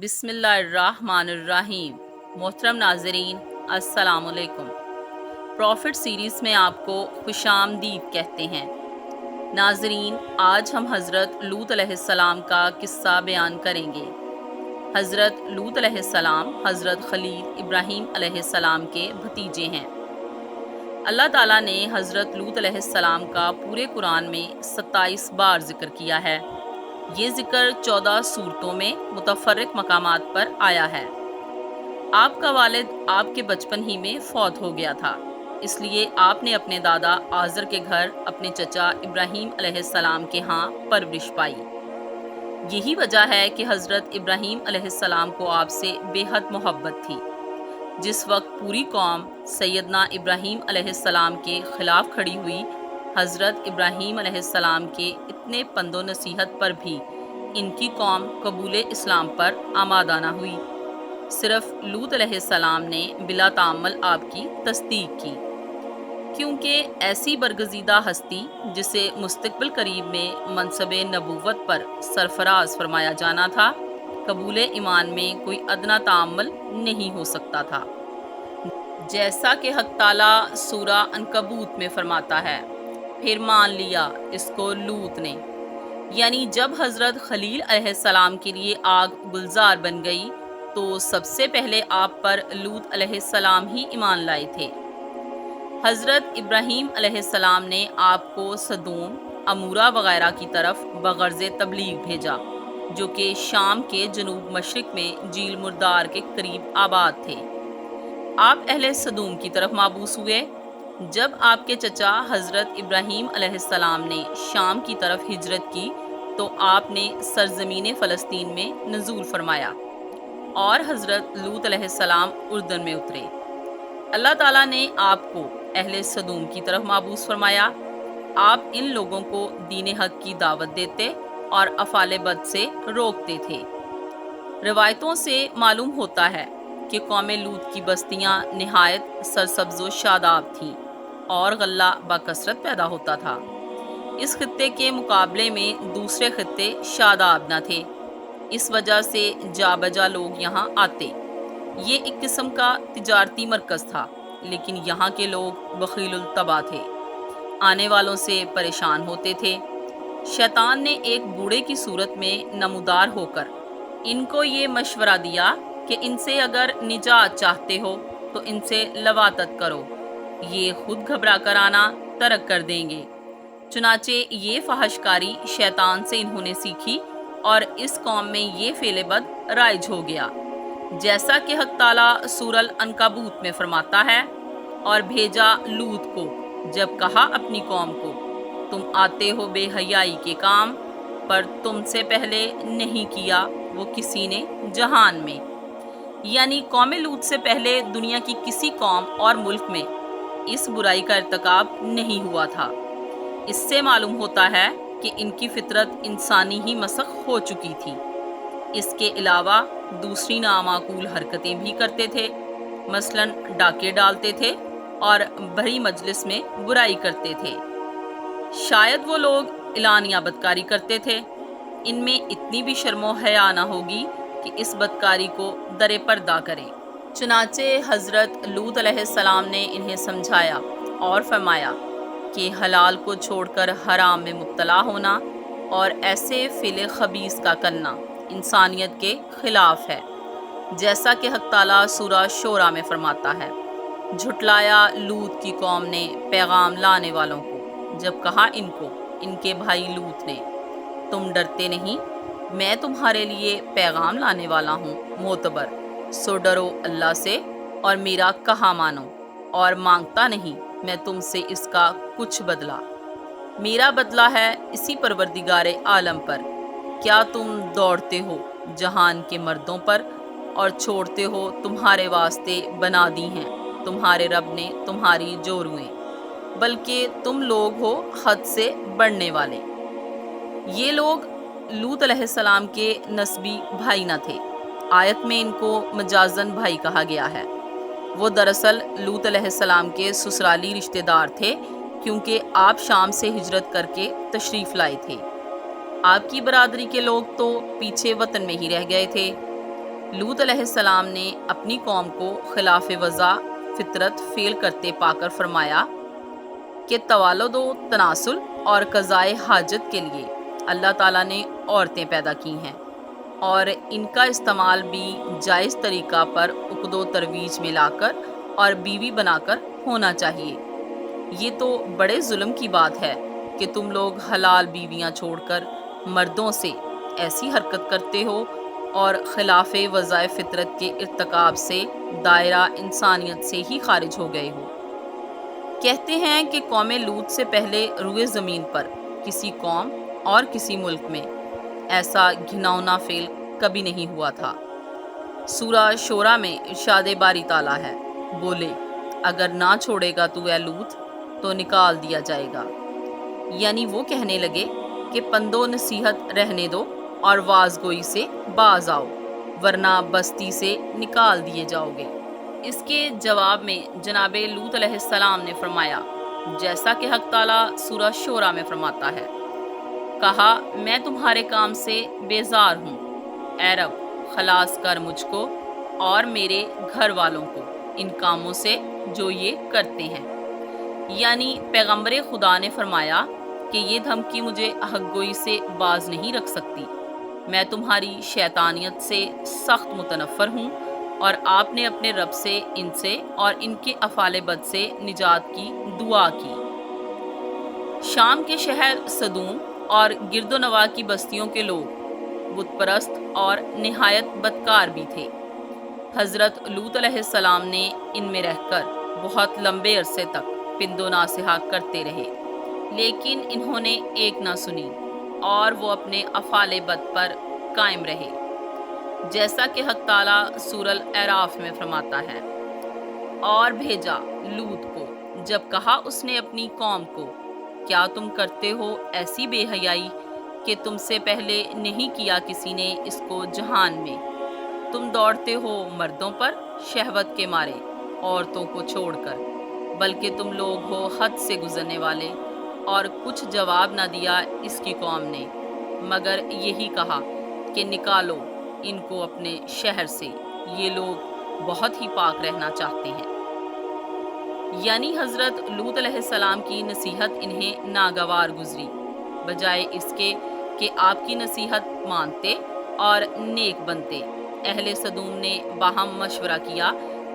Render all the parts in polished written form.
بسم اللہ الرحمن الرحیم۔ محترم ناظرین، السلام علیکم۔ پروفٹ سیریز میں آپ کو خوش آمدید کہتے ہیں۔ ناظرین، آج ہم حضرت لوط علیہ السلام کا قصہ بیان کریں گے۔ حضرت لوط علیہ السلام حضرت خلیل ابراہیم علیہ السلام کے بھتیجے ہیں۔ اللہ تعالیٰ نے حضرت لوط علیہ السلام کا پورے قرآن میں 27 بار ذکر کیا ہے۔ یہ ذکر 14 سورتوں میں متفرق مقامات پر آیا ہے۔ آپ کا والد آپ کے بچپن ہی میں فوت ہو گیا تھا، اس لیے آپ نے اپنے دادا آزر کے گھر اپنے چچا ابراہیم علیہ السلام کے ہاں پرورش پائی۔ یہی وجہ ہے کہ حضرت ابراہیم علیہ السلام کو آپ سے بے حد محبت تھی۔ جس وقت پوری قوم سیدنا ابراہیم علیہ السلام کے خلاف کھڑی ہوئی، حضرت ابراہیم علیہ السلام کے اتنے پند و نصیحت پر بھی ان کی قوم قبول اسلام پر آمادہ نہ ہوئی۔ صرف لوط علیہ السلام نے بلا تعمل آپ کی تصدیق کی، کیونکہ ایسی برگزیدہ ہستی جسے مستقبل قریب میں منصب نبوت پر سرفراز فرمایا جانا تھا، قبول ایمان میں کوئی ادنا تعمل نہیں ہو سکتا تھا۔ جیسا کہ حق تعالیٰ سورہ عنکبوت میں فرماتا ہے، پھر مان لیا اس کو لوط نے، یعنی جب حضرت خلیل علیہ السلام کے لیے آگ گلزار بن گئی تو سب سے پہلے آپ پر لوط علیہ السلام ہی ایمان لائے تھے۔ حضرت ابراہیم علیہ السلام نے آپ کو سدوم، امورہ وغیرہ کی طرف بغرض تبلیغ بھیجا، جو کہ شام کے جنوب مشرق میں جیل مردار کے قریب آباد تھے۔ آپ اہل سدوم کی طرف مابعوث ہوئے۔ جب آپ کے چچا حضرت ابراہیم علیہ السلام نے شام کی طرف ہجرت کی تو آپ نے سرزمین فلسطین میں نزول فرمایا اور حضرت لوط علیہ السلام اردن میں اترے۔ اللہ تعالیٰ نے آپ کو اہل سدوم کی طرف مابعوث فرمایا۔ آپ ان لوگوں کو دین حق کی دعوت دیتے اور افعال بد سے روکتے تھے۔ روایتوں سے معلوم ہوتا ہے کہ قوم لوط کی بستیاں نہایت سرسبز و شاداب تھیں اور غلہ بکثرت پیدا ہوتا تھا۔ اس خطے کے مقابلے میں دوسرے خطے شاداب نہ تھے، اس وجہ سے جا بجا لوگ یہاں آتے۔ یہ ایک قسم کا تجارتی مرکز تھا، لیکن یہاں کے لوگ بخیل الطبع تھے، آنے والوں سے پریشان ہوتے تھے۔ شیطان نے ایک بوڑھے کی صورت میں نمودار ہو کر ان کو یہ مشورہ دیا کہ ان سے اگر نجات چاہتے ہو تو ان سے لواطت کرو، یہ خود گھبرا کر آنا ترک کر دیں گے۔ چنانچہ یہ فحش کاری شیطان سے انہوں نے سیکھی اور اس قوم میں یہ فعل بد رائج ہو گیا، جیسا کہ حق تعالیٰ سورہ العنکبوت میں فرماتا ہے، اور بھیجا لوط کو جب کہا اپنی قوم کو، تم آتے ہو بے حیائی کے کام، پر تم سے پہلے نہیں کیا وہ کسی نے جہان میں۔ یعنی قوم لوط سے پہلے دنیا کی کسی قوم اور ملک میں اس برائی کا ارتکاب نہیں ہوا تھا۔ اس سے معلوم ہوتا ہے کہ ان کی فطرت انسانی ہی مسخ ہو چکی تھی۔ اس کے علاوہ دوسری نامعقول حرکتیں بھی کرتے تھے، مثلاً ڈاکے ڈالتے تھے اور بھری مجلس میں برائی کرتے تھے۔ شاید وہ لوگ اعلانیہ بدکاری کرتے تھے، ان میں اتنی بھی شرم و حیا نہ ہوگی کہ اس بدکاری کو در پردہ کریں۔ چنانچہ حضرت لوط علیہ السلام نے انہیں سمجھایا اور فرمایا کہ حلال کو چھوڑ کر حرام میں مبتلا ہونا اور ایسے فعل خبیث کا کرنا انسانیت کے خلاف ہے، جیسا کہ حق تعالیٰ سورہ شورى میں فرماتا ہے، جھٹلایا لوط کی قوم نے پیغام لانے والوں کو، جب کہا ان کو ان کے بھائی لوط نے، تم ڈرتے نہیں، میں تمہارے لیے پیغام لانے والا ہوں معتبر، سو ڈرو اللہ سے اور میرا کہا مانو، اور مانگتا نہیں میں تم سے اس کا کچھ بدلہ، میرا بدلہ ہے اسی پروردگار عالم پر۔ کیا تم دوڑتے ہو جہان کے مردوں پر اور چھوڑتے ہو تمہارے واسطے بنا دی ہیں تمہارے رب نے تمہاری جورویں، بلکہ تم لوگ ہو حد سے بڑھنے والے۔ یہ لوگ لوط علیہ السلام کے نسبی بھائی نہ تھے، آیت میں ان کو مجازن بھائی کہا گیا ہے۔ وہ دراصل لوط علیہ السلام کے سسرالی رشتہ دار تھے، کیونکہ آپ شام سے ہجرت کر کے تشریف لائے تھے۔ آپ کی برادری کے لوگ تو پیچھے وطن میں ہی رہ گئے تھے۔ لوط علیہ السلام نے اپنی قوم کو خلاف وضع فطرت فعل کرتے پا کر فرمایا کہ توالد و تناسل اور قضائے حاجت کے لیے اللہ تعالیٰ نے عورتیں پیدا کی ہیں، اور ان کا استعمال بھی جائز طریقہ پر عقد و ترویج میں لا کر اور بیوی بنا کر ہونا چاہیے۔ یہ تو بڑے ظلم کی بات ہے کہ تم لوگ حلال بیویاں چھوڑ کر مردوں سے ایسی حرکت کرتے ہو اور خلاف وظائف فطرت کے ارتکاب سے دائرہ انسانیت سے ہی خارج ہو گئے ہو۔ کہتے ہیں کہ قوم لوط سے پہلے روئے زمین پر کسی قوم اور کسی ملک میں ایسا گھناؤنا فعل کبھی نہیں ہوا تھا۔ سورہ شورا میں ارشاد باری تعالیٰ ہے، بولے اگر نہ چھوڑے گا تو اے لوط تو نکال دیا جائے گا۔ یعنی وہ کہنے لگے کہ پند و نصیحت رہنے دو اور واز گوئی سے باز آؤ، ورنہ بستی سے نکال دیے جاؤ گے۔ اس کے جواب میں جناب لوط علیہ السلام نے فرمایا جیسا کہ حق تعالیٰ سورہ شورا میں فرماتا ہے، کہا میں تمہارے کام سے بیزار ہوں، اے رب خلاص کر مجھ کو اور میرے گھر والوں کو ان کاموں سے جو یہ کرتے ہیں۔ یعنی پیغمبر خدا نے فرمایا کہ یہ دھمکی مجھے حق گوئی سے باز نہیں رکھ سکتی، میں تمہاری شیطانیت سے سخت متنفر ہوں، اور آپ نے اپنے رب سے ان سے اور ان کے افعال بد سے نجات کی دعا کی۔ شام کے شہر صدوم اور گرد و نواح کی بستیوں کے لوگ بت پرست اور نہایت بدکار بھی تھے۔ حضرت لوط علیہ السلام نے ان میں رہ کر بہت لمبے عرصے تک پند و ناصحہ کرتے رہے، لیکن انہوں نے ایک نہ سنی اور وہ اپنے افعال بد پر قائم رہے، جیسا کہ حق تعالیٰ سورہ الاعراف میں فرماتا ہے، اور بھیجا لوط کو جب کہا اس نے اپنی قوم کو کیا تم کرتے ہو ایسی بے حیائی کہ تم سے پہلے نہیں کیا کسی نے اس کو جہان میں، تم دوڑتے ہو مردوں پر شہوت کے مارے عورتوں کو چھوڑ کر، بلکہ تم لوگ ہو حد سے گزرنے والے۔ اور کچھ جواب نہ دیا اس کی قوم نے مگر یہی کہا کہ نکالو ان کو اپنے شہر سے، یہ لوگ بہت ہی پاک رہنا چاہتے ہیں۔ یعنی حضرت لوط علیہ السلام کی نصیحت انہیں ناگوار گزری، بجائے اس کے کہ آپ کی نصیحت مانتے اور نیک بنتے۔ اہل صدوم نے باہم مشورہ کیا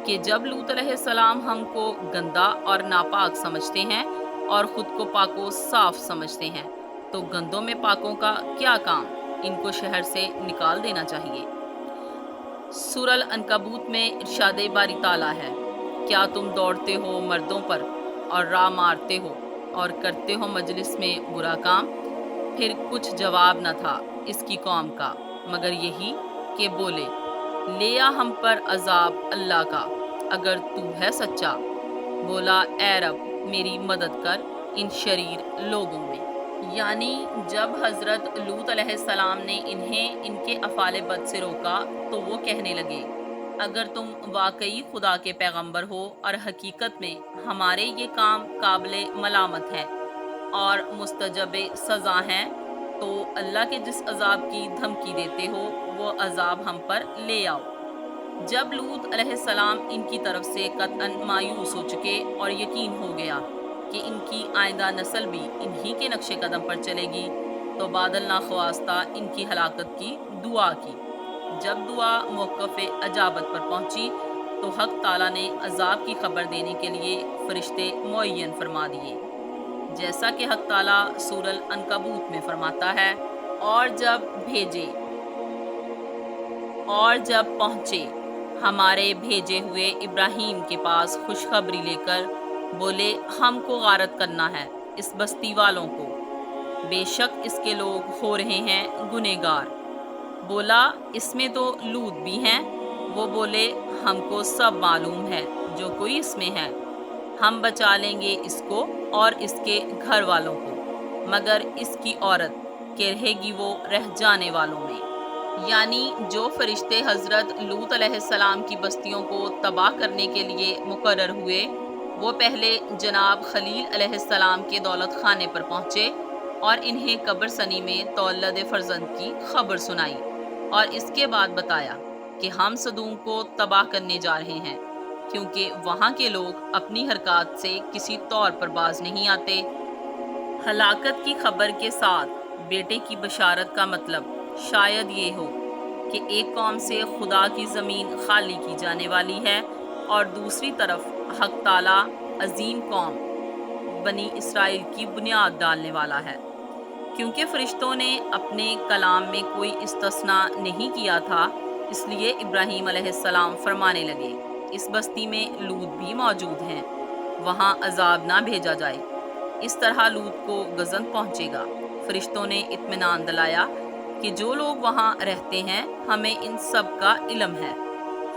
کہ جب لوط علیہ السلام ہم کو گندا اور ناپاک سمجھتے ہیں اور خود کو پاک و صاف سمجھتے ہیں تو گندوں میں پاکوں کا کیا کام، ان کو شہر سے نکال دینا چاہیے۔ سورہ العنکبوت میں ارشاد باری تعالیٰ ہے، کیا تم دوڑتے ہو مردوں پر اور راہ مارتے ہو اور کرتے ہو مجلس میں برا کام؟ پھر کچھ جواب نہ تھا اس کی قوم کا مگر یہی کہ بولے لیا ہم پر عذاب اللہ کا اگر تو ہے سچا، بولا اے رب میری مدد کر ان شریر لوگوں میں۔ یعنی جب حضرت لوط علیہ السلام نے انہیں ان کے افعال بد سے روکا تو وہ کہنے لگے اگر تم واقعی خدا کے پیغمبر ہو اور حقیقت میں ہمارے یہ کام قابل ملامت ہے اور مستجب سزا ہیں تو اللہ کے جس عذاب کی دھمکی دیتے ہو وہ عذاب ہم پر لے آؤ۔ جب لوط علیہ السلام ان کی طرف سے قطعاً مایوس ہو چکے اور یقین ہو گیا کہ ان کی آئندہ نسل بھی انہی کے نقش قدم پر چلے گی تو بادل ناخواستہ ان کی ہلاکت کی دعا کی۔ جب دعا موقف اجابت پر پہنچی تو حق تعالیٰ نے عذاب کی خبر دینے کے لیے فرشتے معین فرما دیے، جیسا کہ حق تعالیٰ سورہ العنکبوت میں فرماتا ہے، اور جب پہنچے ہمارے بھیجے ہوئے ابراہیم کے پاس خوشخبری لے کر بولے ہم کو غارت کرنا ہے اس بستی والوں کو، بے شک اس کے لوگ ہو رہے ہیں گنہگار۔ بولا اس میں تو لوط بھی ہیں؟ وہ بولے ہم کو سب معلوم ہے جو کوئی اس میں ہے، ہم بچا لیں گے اس کو اور اس کے گھر والوں کو، مگر اس کی عورت کہ رہے گی وہ رہ جانے والوں میں۔ یعنی جو فرشتے حضرت لوط علیہ السلام کی بستیوں کو تباہ کرنے کے لیے مقرر ہوئے وہ پہلے جناب خلیل علیہ السلام کے دولت خانے پر پہنچے اور انہیں قبر سنی میں تولد فرزند کی خبر سنائی، اور اس کے بعد بتایا کہ ہم صدوم کو تباہ کرنے جا رہے ہیں، کیونکہ وہاں کے لوگ اپنی حرکات سے کسی طور پر باز نہیں آتے۔ ہلاکت کی خبر کے ساتھ بیٹے کی بشارت کا مطلب شاید یہ ہو کہ ایک قوم سے خدا کی زمین خالی کی جانے والی ہے اور دوسری طرف حق تعالیٰ عظیم قوم بنی اسرائیل کی بنیاد ڈالنے والا ہے۔ کیونکہ فرشتوں نے اپنے کلام میں کوئی استثناء نہیں کیا تھا، اس لیے ابراہیم علیہ السلام فرمانے لگے، اس بستی میں لوط بھی موجود ہیں، وہاں عذاب نہ بھیجا جائے، اس طرح لوط کو غضب پہنچے گا۔ فرشتوں نے اطمینان دلایا کہ جو لوگ وہاں رہتے ہیں ہمیں ان سب کا علم ہے،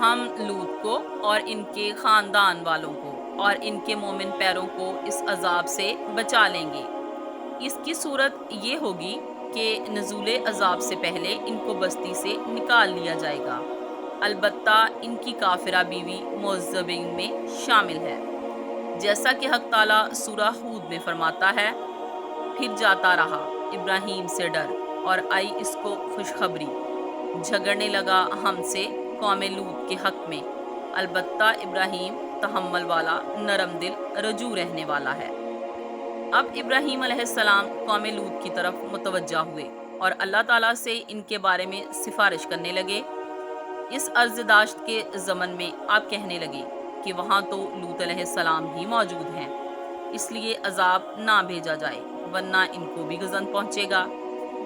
ہم لوط کو اور ان کے خاندان والوں کو اور ان کے مومن پیروں کو اس عذاب سے بچا لیں گے۔ اس کی صورت یہ ہوگی کہ نزول عذاب سے پہلے ان کو بستی سے نکال لیا جائے گا، البتہ ان کی کافرہ بیوی معذبین میں شامل ہے، جیسا کہ حق تعالیٰ سورہ ہود میں فرماتا ہے، پھر جاتا رہا ابراہیم سے ڈر اور آئی اس کو خوشخبری، جھگڑنے لگا ہم سے قوم لوط کے حق میں، البتہ ابراہیم تحمل والا، نرم دل، رجوع رہنے والا ہے۔ اب ابراہیم علیہ السلام قوم لوط کی طرف متوجہ ہوئے اور اللہ تعالیٰ سے ان کے بارے میں سفارش کرنے لگے۔ اس عرض داشت کے ضمن میں آپ کہنے لگے کہ وہاں تو لوط علیہ السلام ہی موجود ہیں، اس لیے عذاب نہ بھیجا جائے ورنہ ان کو بھی غضب پہنچے گا۔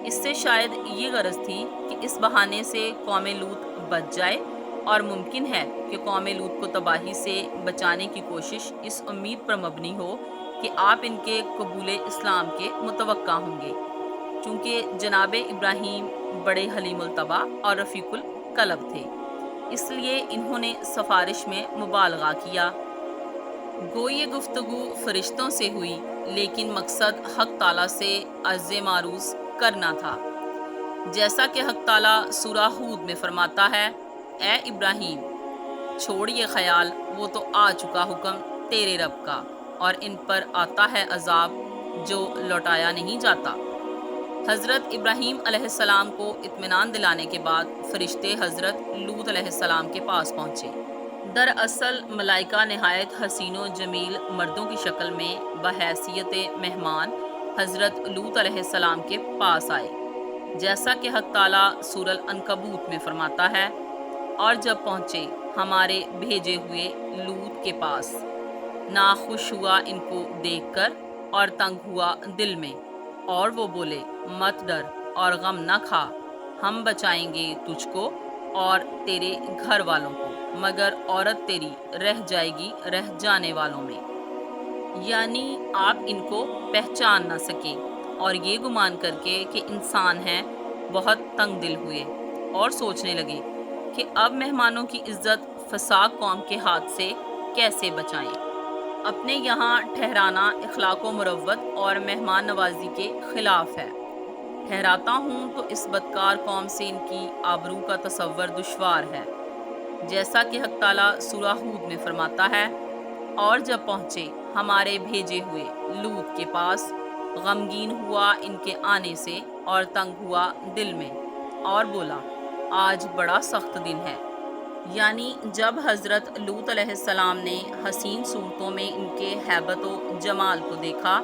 اس سے شاید یہ غرض تھی کہ اس بہانے سے قوم لوط بچ جائے، اور ممکن ہے کہ قوم لوط کو تباہی سے بچانے کی کوشش اس امید پر مبنی ہو کہ آپ ان کے قبول اسلام کے متوقع ہوں گے، چونکہ جناب ابراہیم بڑے حلیم الطبع اور رفیق القلب تھے، اس لیے انہوں نے سفارش میں مبالغہ کیا۔ گو یہ گفتگو فرشتوں سے ہوئی، لیکن مقصد حق تعالیٰ سے عرض معروض کرنا تھا، جیسا کہ حق تعالیٰ سورہ ہود میں فرماتا ہے، اے ابراہیم چھوڑ یہ خیال، وہ تو آ چکا حکم تیرے رب کا، اور ان پر آتا ہے عذاب جو لوٹایا نہیں جاتا۔ حضرت ابراہیم علیہ السلام کو اطمینان دلانے کے بعد فرشتے حضرت لوط علیہ السلام کے پاس پہنچے۔ دراصل ملائکہ نہایت حسین و جمیل مردوں کی شکل میں بحیثیت مہمان حضرت لوط علیہ السلام کے پاس آئے، جیسا کہ حق تعالیٰ سورہ العنکبوت میں فرماتا ہے، اور جب پہنچے ہمارے بھیجے ہوئے لوط کے پاس، ناخوش ہوا ان کو دیکھ کر اور تنگ ہوا دل میں، اور وہ بولے، مت ڈر اور غم نہ کھا، ہم بچائیں گے تجھ کو اور تیرے گھر والوں کو، مگر عورت تیری رہ جائے گی رہ جانے والوں میں، یعنی آپ ان کو پہچان نہ سکے، اور یہ گمان کر کے کہ انسان ہیں بہت تنگ دل ہوئے اور سوچنے لگے کہ اب مہمانوں کی عزت فساق قوم کے ہاتھ سے کیسے بچائیں۔ اپنے یہاں ٹھہرانا اخلاق و مروت اور مہمان نوازی کے خلاف ہے۔ ٹھہراتا ہوں تو اس بدکار قوم سے ان کی آبرو کا تصور دشوار ہے، جیسا کہ حق تعالیٰ سورہ ہود میں فرماتا ہے، اور جب پہنچے ہمارے بھیجے ہوئے لوط کے پاس، غمگین ہوا ان کے آنے سے اور تنگ ہوا دل میں، اور بولا، آج بڑا سخت دن ہے۔ یعنی جب حضرت لوط علیہ السلام نے حسین صورتوں میں ان کے ہیبت و جمال کو دیکھا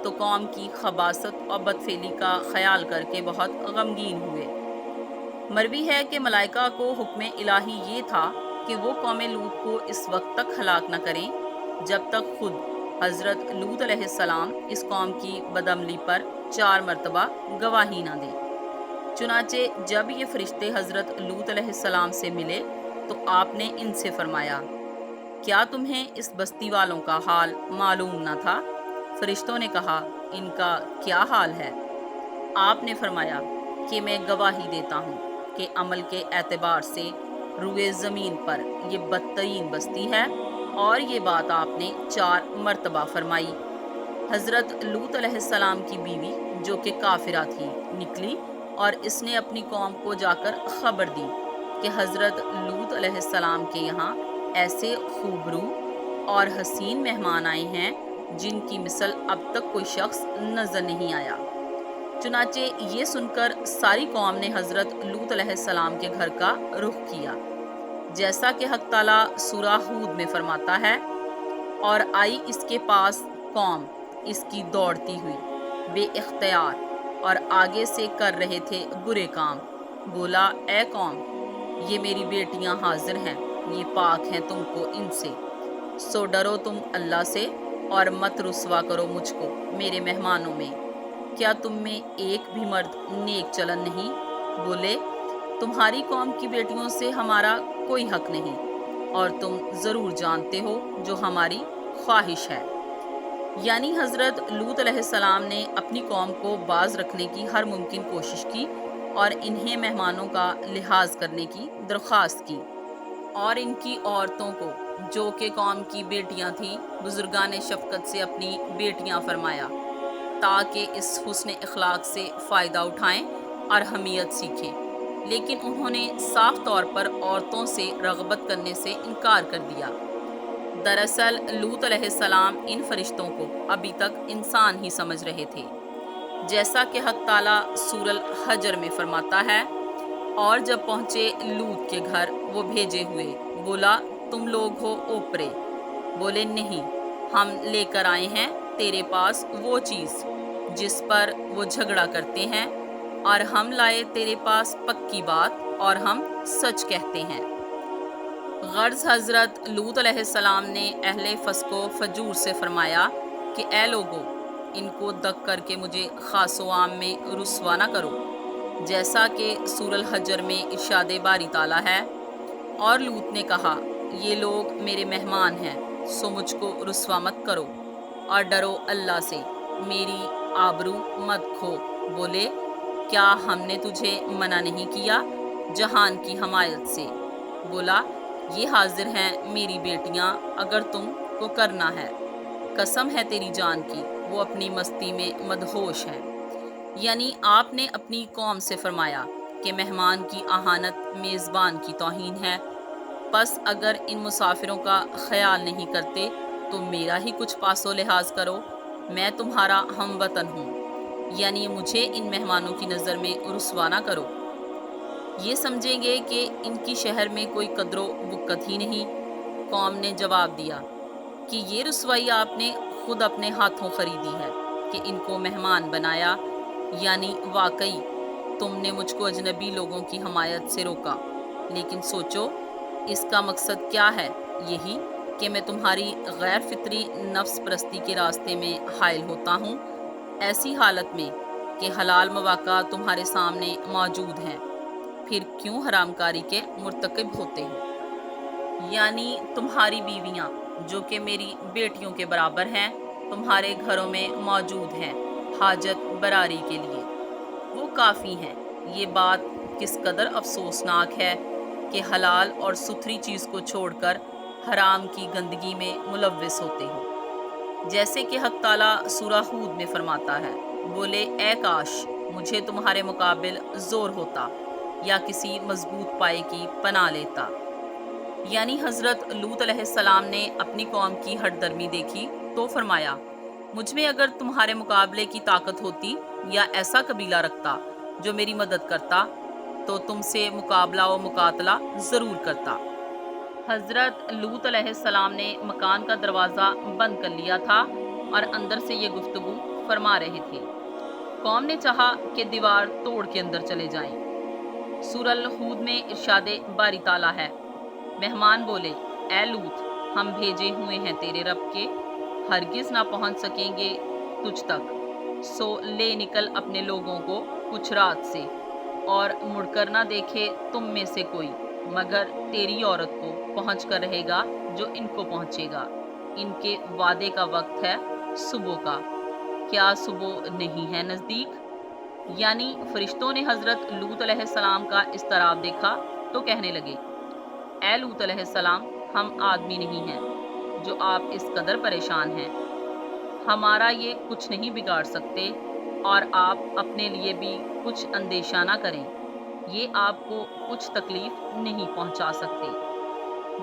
تو قوم کی خباثت اور بدفعلی کا خیال کر کے بہت غمگین ہوئے۔ مروی ہے کہ ملائکہ کو حکم الہی یہ تھا کہ وہ قوم لوط کو اس وقت تک ہلاک نہ کریں جب تک خود حضرت لوط علیہ السلام اس قوم کی بدعملی پر 4 مرتبہ گواہی نہ دیں۔ چنانچہ جب یہ فرشتے حضرت لوط علیہ السلام سے ملے تو آپ نے ان سے فرمایا، کیا تمہیں اس بستی والوں کا حال معلوم نہ تھا؟ فرشتوں نے کہا، ان کا کیا حال ہے؟ آپ نے فرمایا کہ میں گواہی دیتا ہوں کہ عمل کے اعتبار سے روئے زمین پر یہ بدترین بستی ہے، اور یہ بات آپ نے 4 مرتبہ فرمائی۔ حضرت لوط علیہ السلام کی بیوی جو کہ کافرہ تھی نکلی، اور اس نے اپنی قوم کو جا کر خبر دی کہ حضرت لوط علیہ السلام کے یہاں ایسے خوبرو اور حسین مہمان آئے ہیں جن کی مثل اب تک کوئی شخص نظر نہیں آیا۔ چنانچہ یہ سن کر ساری قوم نے حضرت لوط علیہ السلام کے گھر کا رخ کیا، جیسا کہ حق تعالیٰ سورہ ہود میں فرماتا ہے، اور آئی اس کے پاس قوم اس کی دوڑتی ہوئی بے اختیار اور آگے سے کر رہے تھے برے کام۔ بولا، اے قوم، یہ میری بیٹیاں حاضر ہیں، یہ پاک ہیں تم کو ان سے، سو ڈرو تم اللہ سے اور مت رسوا کرو مجھ کو میرے مہمانوں میں۔ کیا تم میں ایک بھی مرد نیک چلن نہیں؟ بولے، تمہاری قوم کی بیٹیوں سے ہمارا کوئی حق نہیں، اور تم ضرور جانتے ہو جو ہماری خواہش ہے۔ یعنی حضرت لوط علیہ السلام نے اپنی قوم کو باز رکھنے کی ہر ممکن کوشش کی اور انہیں مہمانوں کا لحاظ کرنے کی درخواست کی، اور ان کی عورتوں کو جو کہ قوم کی بیٹیاں تھیں بزرگان شفقت سے اپنی بیٹیاں فرمایا، تاکہ اس حسن اخلاق سے فائدہ اٹھائیں اور حمیت سیکھیں، لیکن انہوں نے صاف طور پر عورتوں سے رغبت کرنے سے انکار کر دیا۔ دراصل لوط علیہ السلام ان فرشتوں کو ابھی تک انسان ہی سمجھ رہے تھے، جیسا کہ حق تعالیٰ سورہ الحجر میں فرماتا ہے، اور جب پہنچے لوط کے گھر وہ بھیجے ہوئے، بولا، تم لوگ ہو اوپرے؟ بولے، نہیں، ہم لے کر آئے ہیں تیرے پاس وہ چیز جس پر وہ جھگڑا کرتے ہیں، اور ہم لائے تیرے پاس پکی بات اور ہم سچ کہتے ہیں۔ غرض حضرت لوط علیہ السلام نے اہل فسق و فجور سے فرمایا کہ اے لوگو، ان کو دک کر کے مجھے خاص و عام میں رسوا نہ کرو، جیسا کہ سورہ الحجر میں ارشاد باری تعالیٰ ہے، اور لوط نے کہا، یہ لوگ میرے مہمان ہیں، سو مجھ کو رسوا مت کرو اور ڈرو اللہ سے، میری آبرو مت کھو۔ بولے، کیا ہم نے تجھے منع نہیں کیا جہان کی حمایت سے؟ بولا، یہ حاضر ہیں میری بیٹیاں اگر تم کو کرنا ہے، قسم ہے تیری جان کی وہ اپنی مستی میں مدہوش ہیں۔ یعنی آپ نے اپنی قوم سے فرمایا کہ مہمان کی اہانت میزبان کی توہین ہے، پس اگر ان مسافروں کا خیال نہیں کرتے تو میرا ہی کچھ پاس و لحاظ کرو، میں تمہارا ہم وطن ہوں، یعنی مجھے ان مہمانوں کی نظر میں رسوا نہ کرو۔ یہ سمجھیں گے کہ ان کی شہر میں کوئی قدر و بکت ہی نہیں۔ قوم نے جواب دیا کہ یہ رسوائی آپ نے خود اپنے ہاتھوں خریدی ہے کہ ان کو مہمان بنایا، یعنی واقعی تم نے مجھ کو اجنبی لوگوں کی حمایت سے روکا، لیکن سوچو اس کا مقصد کیا ہے؟ یہی کہ میں تمہاری غیر فطری نفس پرستی کے راستے میں حائل ہوتا ہوں، ایسی حالت میں کہ حلال مواقع تمہارے سامنے موجود ہیں، پھر کیوں حرام کاری کے مرتکب ہوتے ہو؟ یعنی تمہاری بیویاں جو کہ میری بیٹیوں کے برابر ہیں تمہارے گھروں میں موجود ہیں حاجت براری کے لیے، وہ کافی ہیں۔ یہ بات کس قدر افسوسناک ہے کہ حلال اور ستھری چیز کو چھوڑ کر حرام کی گندگی میں ملوث ہوتے ہو، جیسے کہ حق تعالیٰ سورہ ہود میں فرماتا ہے، بولے، اے کاش مجھے تمہارے مقابل زور ہوتا یا کسی مضبوط پائے کی پناہ لیتا۔ یعنی حضرت لوط علیہ السلام نے اپنی قوم کی ہٹ درمی دیکھی تو فرمایا، مجھ میں اگر تمہارے مقابلے کی طاقت ہوتی یا ایسا قبیلہ رکھتا جو میری مدد کرتا تو تم سے مقابلہ و مقاتلہ ضرور کرتا۔ حضرت لوط علیہ السلام نے مکان کا دروازہ بند کر لیا تھا اور اندر سے یہ گفتگو فرما رہے تھے۔ قوم نے چاہا کہ دیوار توڑ کے اندر چلے جائیں۔ سورہ الہود میں ارشاد باری تعالیٰ ہے، مہمان بولے، اے لوط، ہم بھیجے ہوئے ہیں تیرے رب کے، ہرگز نہ پہنچ سکیں گے تجھ تک، سو لے نکل اپنے لوگوں کو کچھ رات سے، اور مڑ کر نہ دیکھے تم میں سے کوئی مگر تیری عورت کو پہنچ کر رہے گا جو ان کو پہنچے گا۔ ان کے وعدے کا وقت ہے صبح کا، کیا صبح نہیں ہے نزدیک؟ یعنی فرشتوں نے حضرت لوط علیہ السلام کا اضطراب دیکھا تو کہنے لگے، اے لوط علیہ السلام، ہم آدمی نہیں ہیں جو آپ اس قدر پریشان ہیں، ہمارا یہ کچھ نہیں بگاڑ سکتے، اور آپ اپنے لیے بھی کچھ اندیشہ نہ کریں، یہ آپ کو کچھ تکلیف نہیں پہنچا سکتے،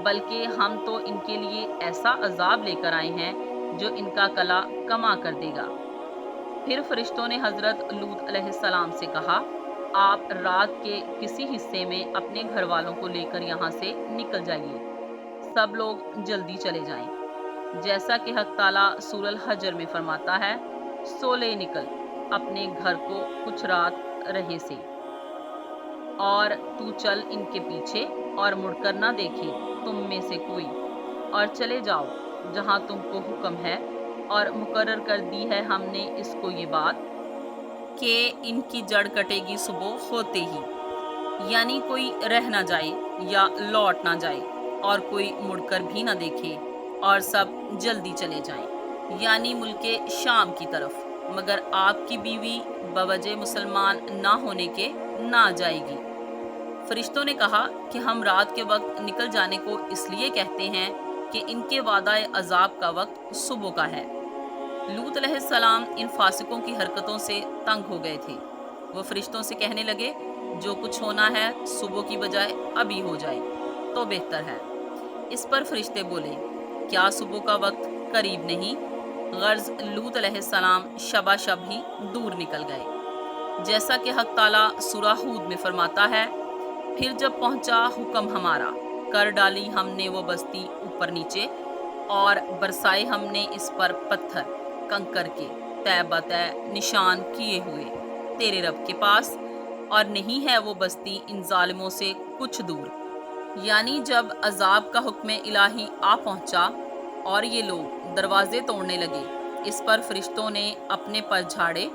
بلکہ ہم تو ان کے لیے ایسا عذاب لے کر آئے ہیں جو ان کا کلا کما کر دے گا۔ پھر فرشتوں نے حضرت لوط علیہ السلام سے کہا، آپ رات کے کسی حصے میں اپنے گھر والوں کو لے کر یہاں سے نکل جائیے، سب لوگ جلدی چلے جائیں۔ جیسا کہ حق تعالیٰ سورہ الحجر میں فرماتا ہے، سو لے نکل اپنے گھر کو کچھ رات رہے سے، اور تو چل ان کے پیچھے اور مڑ کر نہ دیکھے تم میں سے کوئی، اور چلے جاؤ جہاں تم کو حکم ہے، اور مقرر کر دی ہے ہم نے اس کو یہ بات کہ ان کی جڑ کٹے گی صبح ہوتے ہی، یعنی کوئی رہ نہ جائے یا لوٹ نہ جائے، اور کوئی مڑ کر بھی نہ دیکھے، اور سب جلدی چلے جائیں، یعنی ملک شام کی طرف، مگر آپ کی بیوی بوجہ مسلمان نہ ہونے کے نہ جائے گی۔ فرشتوں نے کہا کہ ہم رات کے وقت نکل جانے کو اس لیے کہتے ہیں کہ ان کے وعدہ عذاب کا وقت صبح کا ہے۔ لوط علیہ السلام ان فاسقوں کی حرکتوں سے تنگ ہو گئے تھے۔ وہ فرشتوں سے کہنے لگے، جو کچھ ہونا ہے صبح کی بجائے ابھی ہو جائے تو بہتر ہے۔ اس پر فرشتے بولے، کیا صبح کا وقت قریب نہیں؟ غرض لوط علیہ السلام شبہ شب ہی دور نکل گئے، جیسا کہ حق تعالیٰ سورہ ہود میں فرماتا ہے، پھر جب پہنچا حکم ہمارا، کر ڈالی ہم نے وہ بستی اوپر نیچے، اور برسائے ہم نے اس پر پتھر کنکر کے تہ بتہ نشان کیے ہوئے تیرے رب کے پاس، اور نہیں ہے وہ بستی ان ظالموں سے کچھ دور۔ یعنی جب عذاب کا حکم الہی آ پہنچا اور یہ لوگ دروازے توڑنے لگے، اس پر فرشتوں نے اپنے پر جھاڑے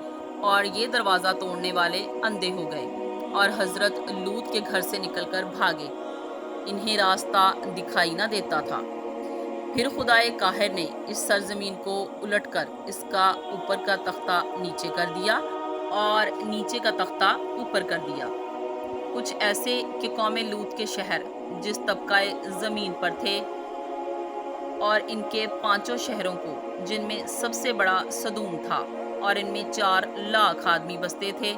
اور یہ دروازہ توڑنے والے اندھے ہو گئے اور حضرت لوط کے گھر سے نکل کر بھاگے، انہیں راستہ دکھائی نہ دیتا تھا۔ پھر خدائے قاہر نے اس سرزمین کو الٹ کر اس کا اوپر کا تختہ نیچے کر دیا اور نیچے کا تختہ اوپر کر دیا، کچھ ایسے کہ قوم لوط کے شہر جس طبقہ زمین پر تھے اور ان کے 5 شہروں کو، جن میں سب سے بڑا صدوم تھا اور ان میں 4 لاکھ آدمی بستے تھے،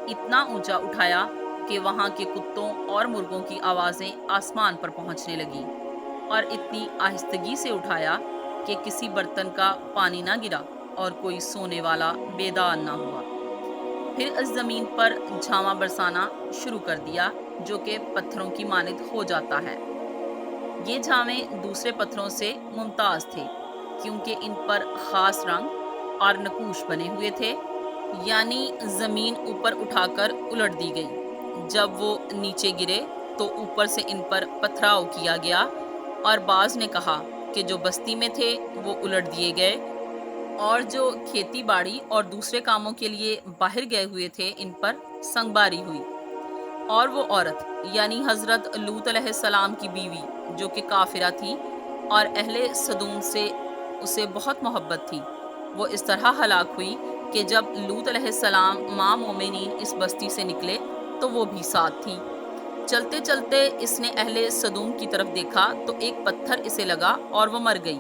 اتنا اونچا اٹھایا کہ وہاں کے کتوں اور مرغوں کی آوازیں آسمان پر پہنچنے لگیں، اور اتنی آہستگی سے اٹھایا کہ کسی برتن کا پانی نہ گرا اور کوئی سونے والا بیدار نہ ہوا۔ پھر اس زمین پر جھاواں برسانا شروع کر دیا جو کہ پتھروں کی مانند ہو جاتا ہے۔ یہ جھاویں دوسرے پتھروں سے ممتاز تھے کیونکہ ان پر خاص رنگ اور نقوش بنے ہوئے تھے، یعنی زمین اوپر اٹھا کر الٹ دی گئی، جب وہ نیچے گرے تو اوپر سے ان پر پتھراؤ کیا گیا، اور بعض نے کہا کہ جو بستی میں تھے وہ الٹ دیے گئے، اور جو کھیتی باڑی اور دوسرے کاموں کے لیے باہر گئے ہوئے تھے ان پر سنگباری ہوئی۔ اور وہ عورت یعنی حضرت لوط علیہ السلام کی بیوی جو کہ کافرہ تھی اور اہل صدوم سے اسے بہت محبت تھی، وہ اس طرح ہلاک ہوئی کہ جب لوط علیہ السلام ماں مومنین اس بستی سے نکلے تو وہ بھی ساتھ تھی۔ چلتے چلتے اس نے اہل صدوم کی طرف دیکھا تو ایک پتھر اسے لگا اور وہ مر گئی،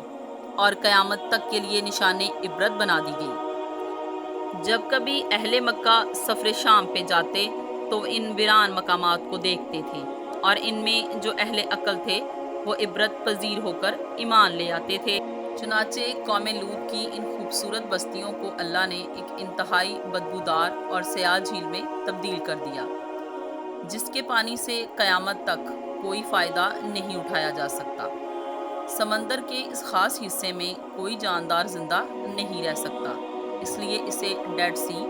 اور قیامت تک کے لیے نشان عبرت بنا دی گئی۔ جب کبھی اہل مکہ سفر شام پہ جاتے تو ان ویران مقامات کو دیکھتے تھے، اور ان میں جو اہل عقل تھے وہ عبرت پذیر ہو کر ایمان لے آتے تھے۔ چنانچہ قوم لوط کی ان خوبصورت بستیوں کو اللہ نے ایک انتہائی بدبودار اور سیاہ جھیل میں تبدیل کر دیا، جس کے پانی سے قیامت تک کوئی فائدہ نہیں اٹھایا جا سکتا۔ سمندر کے اس خاص حصے میں کوئی جاندار زندہ نہیں رہ سکتا، اس لیے اسے ڈیڈ سی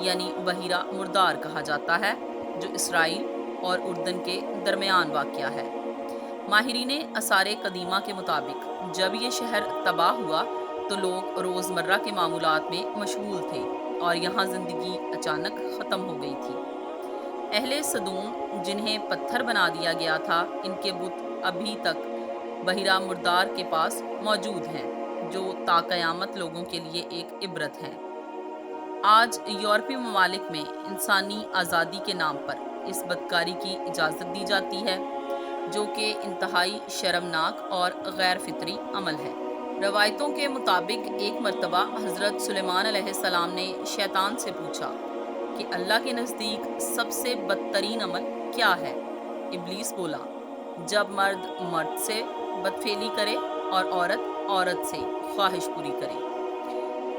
یعنی بحیرہ مردار کہا جاتا ہے، جو اسرائیل اور اردن کے درمیان واقع ہے۔ ماہرین آثار قدیمہ کے مطابق جب یہ شہر تباہ ہوا تو لوگ روزمرہ کے معمولات میں مشغول تھے اور یہاں زندگی اچانک ختم ہو گئی تھی۔ اہل صدوم جنہیں پتھر بنا دیا گیا تھا، ان کے بت ابھی تک بحیرہ مردار کے پاس موجود ہیں، جو تا قیامت لوگوں کے لیے ایک عبرت ہیں۔ آج یورپی ممالک میں انسانی آزادی کے نام پر اس بدکاری کی اجازت دی جاتی ہے، جو کہ انتہائی شرمناک اور غیر فطری عمل ہے۔ روایتوں کے مطابق ایک مرتبہ حضرت سلیمان علیہ السلام نے شیطان سے پوچھا کہ اللہ کے نزدیک سب سے بدترین عمل کیا ہے؟ ابلیس بولا، جب مرد مرد سے بدفعلی کرے اور عورت عورت سے خواہش پوری کرے۔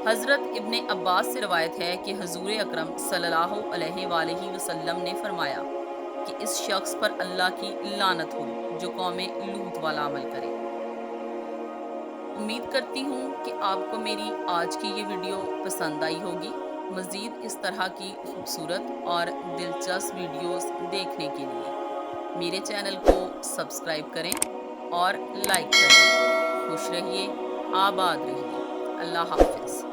حضرت ابن عباس سے روایت ہے کہ حضور اکرم صلی اللہ علیہ وآلہ وسلم نے فرمایا کہ اس شخص پر اللہ کی لعنت ہو جو قوم لوط والا عمل کرے۔ امید کرتی ہوں کہ آپ کو میری آج کی یہ ویڈیو پسند آئی ہوگی۔ مزید اس طرح کی خوبصورت اور دلچسپ ویڈیوز دیکھنے کے لیے میرے چینل کو سبسکرائب کریں اور لائک کریں۔ خوش رہیے، آباد رہیے۔ اللہ حافظ۔